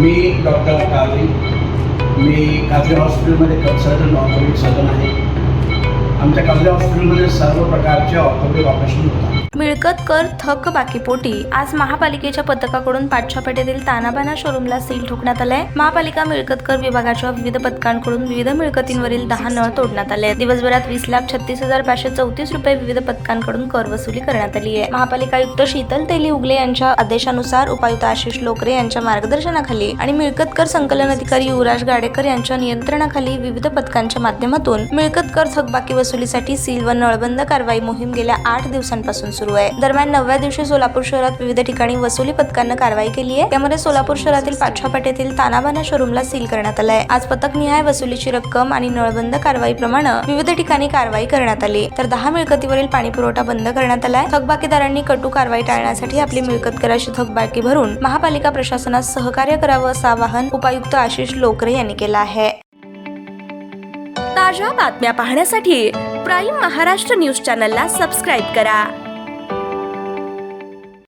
मी doctor काजरी, मी काजरी हॉस्पिटलमध्ये consultant orthopaedic surgeon आहे. आमच्या काजरी हॉस्पिटलमध्ये सर्व प्रकारचे ऑर्थोपेडिक ऑपरेशन होतात. मिळकत कर थकबाकीपोटी आज महापालिकेच्या पथकाकडून पाठशापेठेतील तानाबाना शोरूमला सील ठोकण्यात आलाय. महापालिका मिळकत कर विभागाच्या विविध पथकांकडून विविध मिळकतींवरील 10 नळ तोडण्यात आले. दिवसभरात 20,36,534 रुपये विविध पथकांकडून कर वसुली करण्यात आली आहे. महापालिका आयुक्त शीतल तेली उगले यांच्या आदेशानुसार उपायुक्त आशिष लोकरे यांच्या मार्गदर्शनाखाली आणि मिळकत कर संकलन अधिकारी युवराज गाडेकर यांच्या नियंत्रणाखाली विविध पथकांच्या माध्यमातून मिळकत कर थकबाकी वसुलीसाठी सील व नळबंद कारवाई मोहीम गेल्या 8 दिवसांपासून सुरू आहे. दरम्यान 9व्या दिवशी सोलापूर शहरात विविध ठिकाणी वसुली पथकानं कारवाई केली आहे. त्यामध्ये सोलापूर शहरातील पाठशापेठेतील तानाबाना शोरूमला सील करण्यात आलाय. आज पथकनिहाय वसुलीची रक्कम आणि नळबंद कारवाई प्रमाणे विविध ठिकाणी कारवाई करण्यात आली. तर 10 मिळकतीवरील पाणी पुरवठा बंद करण्यात आलाय. थकबाकीदारांनी कटू कारवाई टाळण्यासाठी आपली मिळकत कराची थकबाकी भरून महापालिका प्रशासनास सहकार्य करावं असं आवाहन उपायुक्त आशिष लोकरे यांनी केलं आहे. ताज्या बातम्या पाहण्यासाठी प्राईम महाराष्ट्र न्यूज चॅनलला सबस्क्राईब करा.